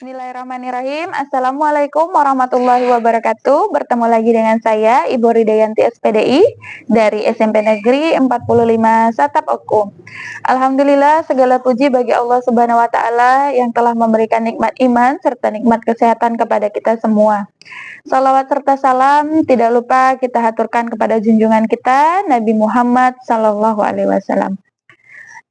Bismillahirrahmanirrahim. Assalamualaikum warahmatullahi wabarakatuh. Bertemu lagi dengan saya, Ibu Ridayanti SPDI dari SMP Negeri 45 Satap Oku. Alhamdulillah, segala puji bagi Allah Subhanahu wa Ta'ala yang telah memberikan nikmat iman serta nikmat kesehatan kepada kita semua. Salawat serta salam tidak lupa kita haturkan kepada junjungan kita Nabi Muhammad Sallallahu Alaihi Wasallam.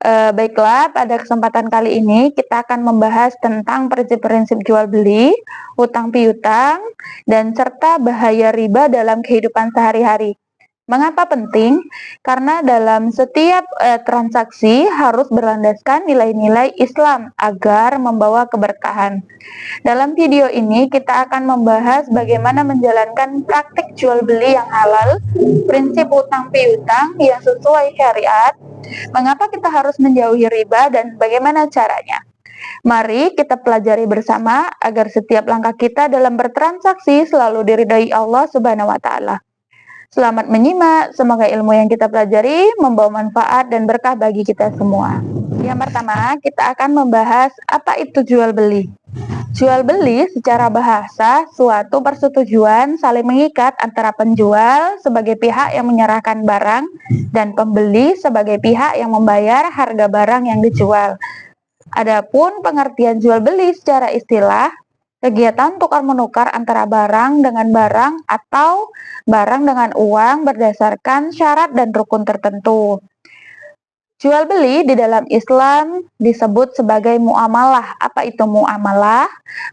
Baiklah, pada kesempatan kali ini kita akan membahas tentang prinsip-prinsip jual beli, hutang piutang, dan serta bahaya riba dalam kehidupan sehari-hari. Mengapa penting? Karena dalam setiap transaksi harus berlandaskan nilai-nilai Islam agar membawa keberkahan. Dalam video ini kita akan membahas bagaimana menjalankan praktik jual beli yang halal, prinsip hutang piutang yang sesuai syariat, mengapa kita harus menjauhi riba dan bagaimana caranya. Mari kita pelajari bersama agar setiap langkah kita dalam bertransaksi selalu diridhai Allah Subhanahu wa Ta'ala. Selamat menyimak, semoga ilmu yang kita pelajari membawa manfaat dan berkah bagi kita semua. Yang pertama, kita akan membahas apa itu jual beli. Jual beli secara bahasa suatu persetujuan saling mengikat antara penjual sebagai pihak yang menyerahkan barang dan pembeli sebagai pihak yang membayar harga barang yang dijual. Adapun pengertian jual beli secara istilah, kegiatan tukar-menukar antara barang dengan barang atau barang dengan uang berdasarkan syarat dan rukun tertentu. Jual beli di dalam Islam disebut sebagai muamalah. Apa itu muamalah?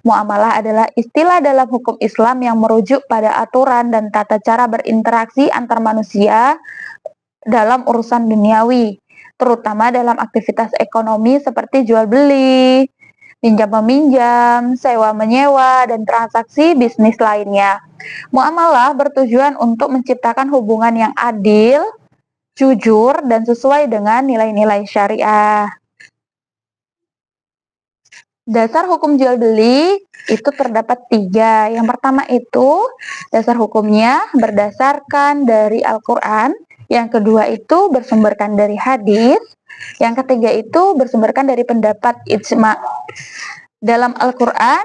Muamalah adalah istilah dalam hukum Islam yang merujuk pada aturan dan tata cara berinteraksi antar manusia dalam urusan duniawi, terutama dalam aktivitas ekonomi seperti jual beli, pinjam meminjam, sewa menyewa, dan transaksi bisnis lainnya. Muamalah bertujuan untuk menciptakan hubungan yang adil, jujur, dan sesuai dengan nilai-nilai syariah. Dasar hukum jual beli itu terdapat 3. Yang pertama itu dasar hukumnya berdasarkan dari Al-Quran. Yang kedua itu bersumberkan dari hadis. Yang ketiga itu bersumberkan dari pendapat ijma. Dalam Al-Quran,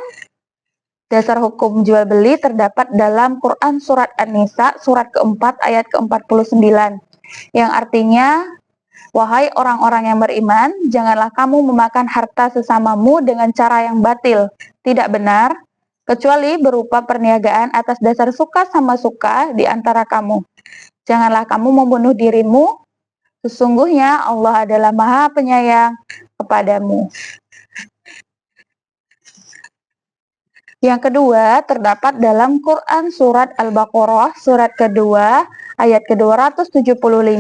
dasar hukum jual beli terdapat dalam Quran surat An-Nisa surat keempat ayat ke-49. Yang artinya, wahai orang-orang yang beriman, janganlah kamu memakan harta sesamamu dengan cara yang batil, tidak benar, kecuali berupa perniagaan atas dasar suka sama suka di antara kamu. Janganlah kamu membunuh dirimu, sesungguhnya Allah adalah Maha Penyayang kepadamu. Yang kedua terdapat dalam Quran surat Al-Baqarah surat kedua ayat ke-275.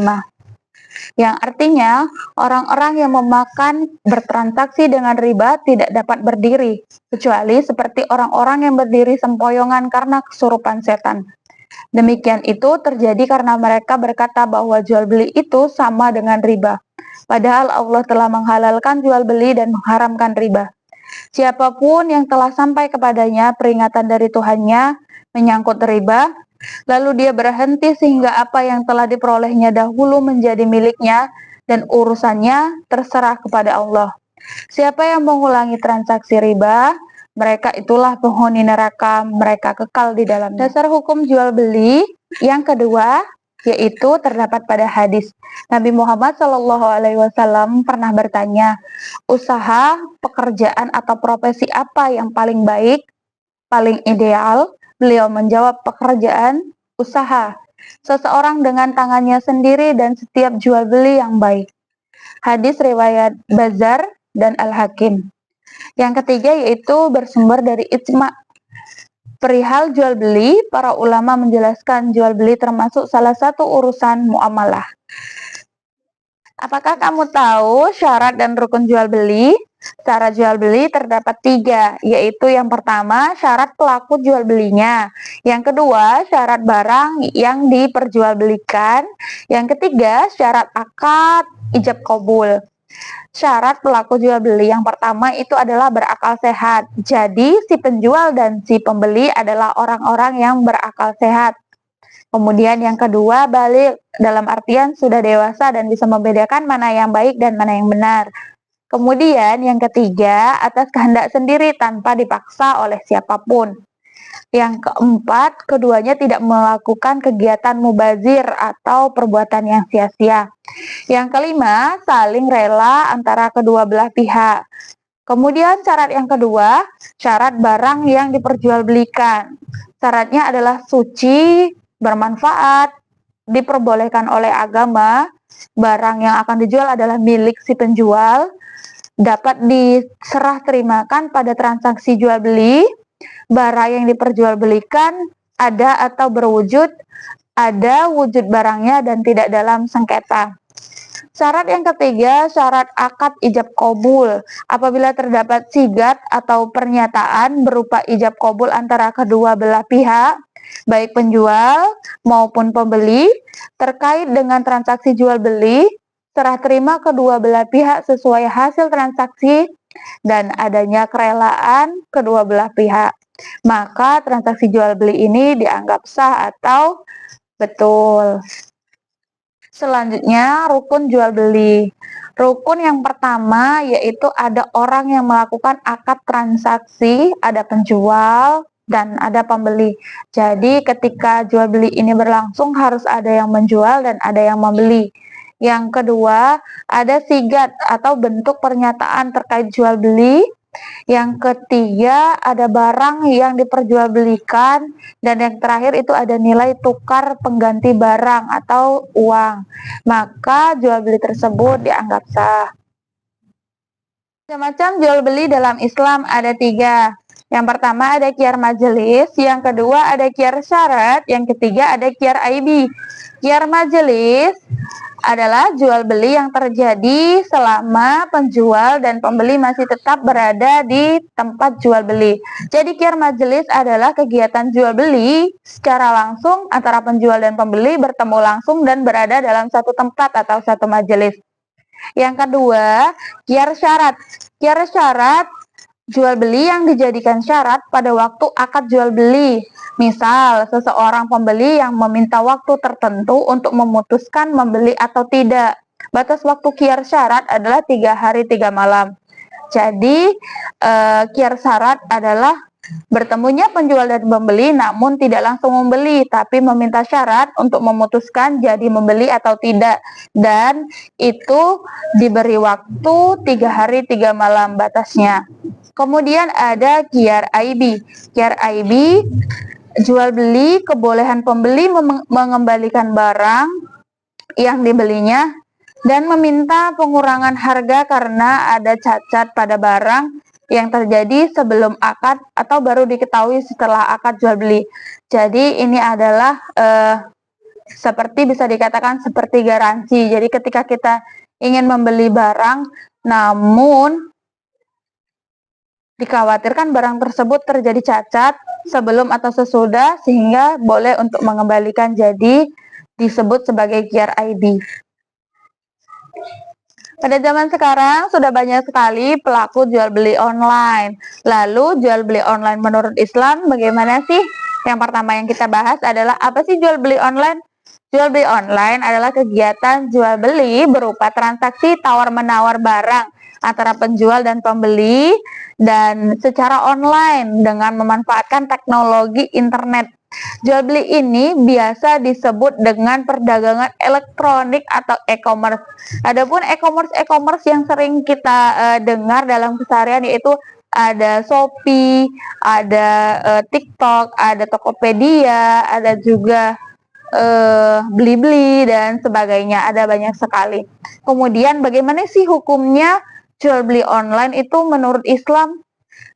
Yang artinya orang-orang yang memakan bertransaksi dengan riba tidak dapat berdiri, kecuali seperti orang-orang yang berdiri sempoyongan karena kesurupan setan. Demikian itu terjadi karena mereka berkata bahwa jual beli itu sama dengan riba. Padahal Allah telah menghalalkan jual beli dan mengharamkan riba. Siapapun yang telah sampai kepadanya peringatan dari Tuhannya menyangkut riba, lalu dia berhenti sehingga apa yang telah diperolehnya dahulu menjadi miliknya dan urusannya terserah kepada Allah. Siapa yang mengulangi transaksi riba, mereka itulah penghuni neraka, mereka kekal di dalamnya. Dasar hukum jual beli yang kedua yaitu terdapat pada hadis. Nabi Muhammad SAW pernah bertanya, usaha, pekerjaan atau profesi apa yang paling baik, paling ideal? Beliau menjawab, pekerjaan, usaha, seseorang dengan tangannya sendiri dan setiap jual beli yang baik. Hadis riwayat Bazar dan Al-Hakim. Yang ketiga yaitu bersumber dari ijma. Perihal jual beli, para ulama menjelaskan jual beli termasuk salah satu urusan muamalah. Apakah kamu tahu syarat dan rukun jual beli? Syarat jual beli terdapat 3, yaitu yang pertama syarat pelaku jual belinya, yang kedua syarat barang yang diperjualbelikan, yang ketiga syarat akad ijab qabul. Syarat pelaku jual beli yang pertama itu adalah berakal sehat. Jadi si penjual dan si pembeli adalah orang-orang yang berakal sehat. Kemudian yang kedua balik, dalam artian sudah dewasa dan bisa membedakan mana yang baik dan mana yang benar. Kemudian yang ketiga, atas kehendak sendiri tanpa dipaksa oleh siapapun. Yang keempat, keduanya tidak melakukan kegiatan mubazir atau perbuatan yang sia-sia. Yang kelima, saling rela antara kedua belah pihak. Kemudian syarat yang kedua, syarat barang yang diperjualbelikan. Syaratnya adalah suci, bermanfaat, diperbolehkan oleh agama, barang yang akan dijual adalah milik si penjual, dapat diserah terimakan pada transaksi jual beli, barang yang diperjualbelikan ada atau berwujud, ada wujud barangnya dan tidak dalam sengketa. Syarat yang ketiga, syarat akad ijab qabul. Apabila terdapat sigat atau pernyataan berupa ijab qabul antara kedua belah pihak, baik penjual maupun pembeli, terkait dengan transaksi jual beli, serah terima kedua belah pihak sesuai hasil transaksi dan adanya kerelaan kedua belah pihak, maka transaksi jual beli ini dianggap sah atau betul. Selanjutnya, rukun jual beli. Rukun yang pertama yaitu ada orang yang melakukan akad transaksi, ada penjual dan ada pembeli. Jadi ketika jual beli ini berlangsung harus ada yang menjual dan ada yang membeli. Yang kedua, ada sigat atau bentuk pernyataan terkait jual beli. Yang ketiga, ada barang yang diperjualbelikan, dan yang terakhir itu ada nilai tukar pengganti barang atau uang. Maka jual beli tersebut dianggap sah. Macam-macam jual beli dalam Islam ada 3. Yang pertama ada khiyar majelis, yang kedua ada khiyar syarat, yang ketiga ada khiyar aibi. Khiyar majelis adalah jual beli yang terjadi selama penjual dan pembeli masih tetap berada di tempat jual beli. Jadi khiyar majelis adalah kegiatan jual beli secara langsung antara penjual dan pembeli bertemu langsung dan berada dalam satu tempat atau satu majelis. Yang kedua, khiyar syarat. Khiyar syarat jual beli yang dijadikan syarat pada waktu akad jual beli. Misal, seseorang pembeli yang meminta waktu tertentu untuk memutuskan membeli atau tidak. Batas waktu khiyar syarat adalah 3 hari 3 malam. Jadi, khiyar syarat adalah bertemunya penjual dan pembeli namun tidak langsung membeli, tapi meminta syarat untuk memutuskan jadi membeli atau tidak. Dan itu diberi waktu 3 hari 3 malam batasnya. Kemudian ada khiyar aibi. Khiyar aibi, jual beli kebolehan pembeli mengembalikan barang yang dibelinya dan meminta pengurangan harga karena ada cacat pada barang yang terjadi sebelum akad atau baru diketahui setelah akad jual beli. Jadi ini adalah seperti bisa dikatakan seperti garansi. Jadi ketika kita ingin membeli barang namun dikhawatirkan barang tersebut terjadi cacat sebelum atau sesudah sehingga boleh untuk mengembalikan, jadi disebut sebagai khiyar aibi. Pada zaman sekarang sudah banyak sekali pelaku jual beli online. Lalu jual beli online menurut Islam bagaimana sih? Yang pertama yang kita bahas adalah apa sih jual beli online? Jual beli online adalah kegiatan jual beli berupa transaksi tawar-menawar barang antara penjual dan pembeli dan secara online dengan memanfaatkan teknologi internet. Jual beli ini biasa disebut dengan perdagangan elektronik atau e-commerce. Adapun e-commerce yang sering kita dengar dalam keseharian yaitu ada Shopee, ada TikTok, ada Tokopedia, ada juga Blibli dan sebagainya, ada banyak sekali. Kemudian bagaimana sih hukumnya jual beli online itu menurut Islam?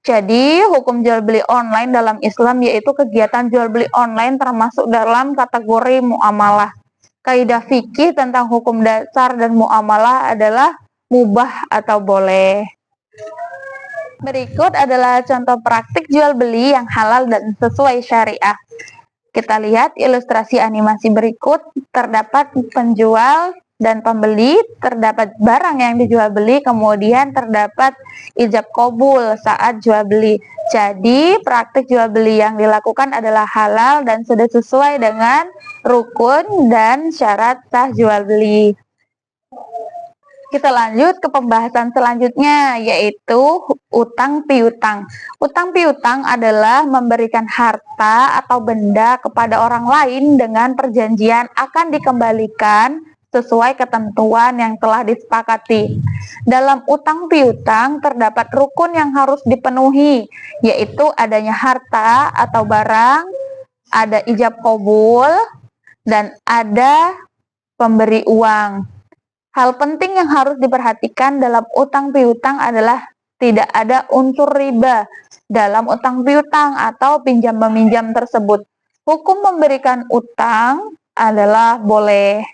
Jadi hukum jual beli online dalam Islam yaitu kegiatan jual beli online termasuk dalam kategori muamalah. Kaidah fikih tentang hukum dasar dan muamalah adalah mubah atau boleh. Berikut adalah contoh praktik jual beli yang halal dan sesuai syariah. Kita lihat ilustrasi animasi berikut, terdapat penjual dan pembeli, terdapat barang yang dijual beli, kemudian terdapat ijab qabul saat jual beli. Jadi praktik jual beli yang dilakukan adalah halal dan sudah sesuai dengan rukun dan syarat sah jual beli. Kita lanjut ke pembahasan selanjutnya, yaitu utang piutang. Utang piutang adalah memberikan harta atau benda kepada orang lain dengan perjanjian akan dikembalikan sesuai ketentuan yang telah disepakati. Dalam utang piutang terdapat rukun yang harus dipenuhi, yaitu adanya harta atau barang, ada ijab kabul, dan ada pemberi uang. Hal penting yang harus diperhatikan dalam utang piutang adalah tidak ada unsur riba dalam utang piutang atau pinjam meminjam tersebut. Hukum memberikan utang adalah boleh.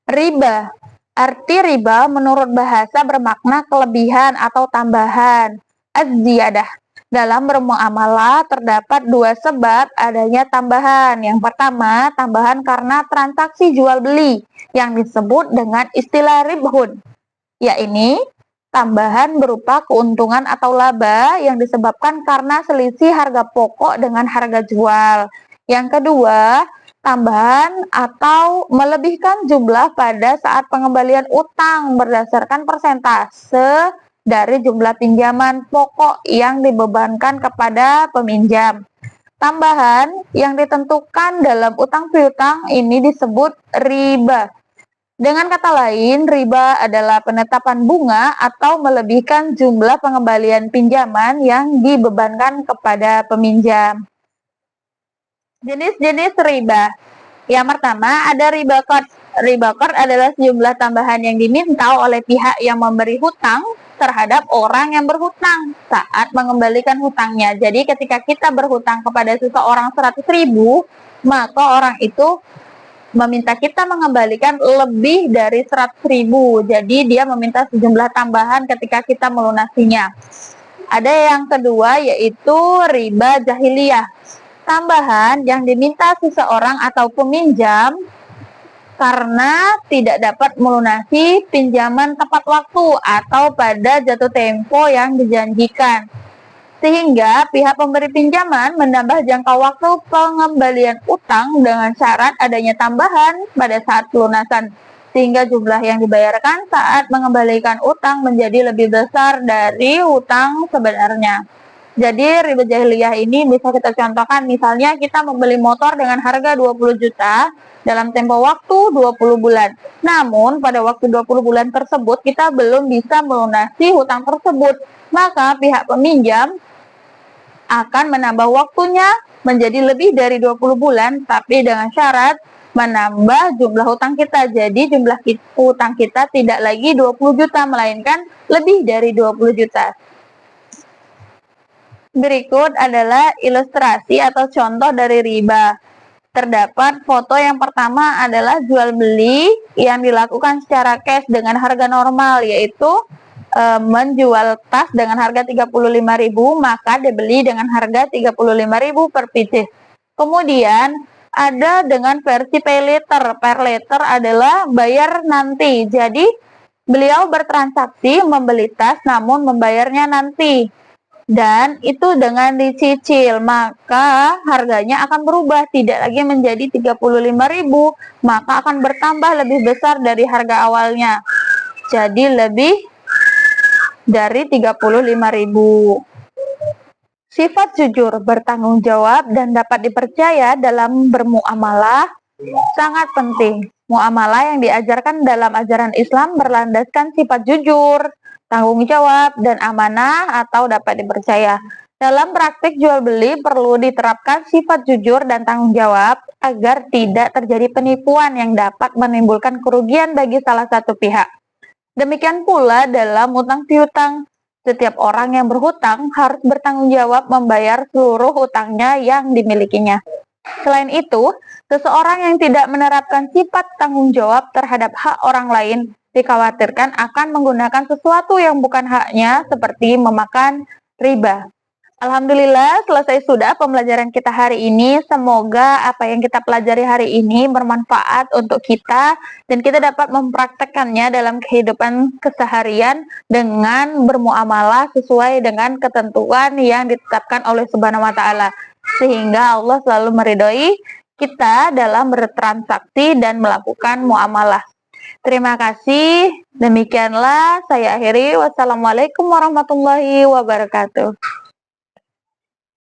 Riba. Arti riba menurut bahasa bermakna kelebihan atau tambahan. Az-ziyadah. Dalam bermuamalah terdapat dua sebab adanya tambahan. Yang pertama, tambahan karena transaksi jual beli yang disebut dengan istilah ribhun. Yakni tambahan berupa keuntungan atau laba yang disebabkan karena selisih harga pokok dengan harga jual. Yang kedua, tambahan atau melebihkan jumlah pada saat pengembalian utang berdasarkan persentase dari jumlah pinjaman pokok yang dibebankan kepada peminjam. Tambahan yang ditentukan dalam utang piutang ini disebut riba. Dengan kata lain, riba adalah penetapan bunga atau melebihkan jumlah pengembalian pinjaman yang dibebankan kepada peminjam. Jenis-jenis riba. Yang pertama, ada riba qard. Riba qard adalah sejumlah tambahan yang diminta oleh pihak yang memberi hutang terhadap orang yang berhutang saat mengembalikan hutangnya. Jadi ketika kita berhutang kepada seseorang 100.000, maka orang itu meminta kita mengembalikan lebih dari 100.000. Jadi dia meminta sejumlah tambahan ketika kita melunasinya. Ada yang kedua yaitu riba jahiliyah. Tambahan yang diminta seseorang atau peminjam karena tidak dapat melunasi pinjaman tepat waktu atau pada jatuh tempo yang dijanjikan. Sehingga pihak pemberi pinjaman menambah jangka waktu pengembalian utang dengan syarat adanya tambahan pada saat pelunasan. Sehingga jumlah yang dibayarkan saat mengembalikan utang menjadi lebih besar dari utang sebenarnya. Jadi riba jahiliyah ini bisa kita contohkan, misalnya kita membeli motor dengan harga 20 juta dalam tempo waktu 20 bulan. Namun pada waktu 20 bulan tersebut kita belum bisa melunasi hutang tersebut. Maka pihak peminjam akan menambah waktunya menjadi lebih dari 20 bulan, tapi dengan syarat menambah jumlah hutang kita. Jadi jumlah hutang kita tidak lagi 20 juta, melainkan lebih dari 20 juta. Berikut adalah ilustrasi atau contoh dari riba. Terdapat foto yang pertama adalah jual beli yang dilakukan secara cash dengan harga normal, yaitu menjual tas dengan harga 35.000, maka dibeli dengan harga 35.000 per pieces. Kemudian ada dengan versi pay later. Pay later adalah bayar nanti. Jadi beliau bertransaksi membeli tas namun membayarnya nanti. Dan itu dengan dicicil, maka harganya akan berubah, tidak lagi menjadi 35.000, maka akan bertambah lebih besar dari harga awalnya. Jadi lebih dari 35.000. Sifat jujur, bertanggung jawab, dan dapat dipercaya dalam bermuamalah sangat penting. Muamalah yang diajarkan dalam ajaran Islam berlandaskan sifat jujur, tanggung jawab, dan amanah atau dapat dipercaya. Dalam praktik jual beli perlu diterapkan sifat jujur dan tanggung jawab agar tidak terjadi penipuan yang dapat menimbulkan kerugian bagi salah satu pihak. Demikian pula dalam utang piutang. Setiap orang yang berhutang harus bertanggung jawab membayar seluruh hutangnya yang dimilikinya. Selain itu, seseorang yang tidak menerapkan sifat tanggung jawab terhadap hak orang lain dikhawatirkan akan menggunakan sesuatu yang bukan haknya seperti memakan riba. Alhamdulillah selesai sudah pembelajaran kita hari ini. Semoga apa yang kita pelajari hari ini bermanfaat untuk kita dan kita dapat mempraktekkannya dalam kehidupan keseharian dengan bermuamalah sesuai dengan ketentuan yang ditetapkan oleh Subhanahu wa taala, sehingga Allah selalu meridhoi kita dalam bertransaksi dan melakukan muamalah. Terima kasih. Demikianlah saya akhiri. Wassalamualaikum warahmatullahi wabarakatuh.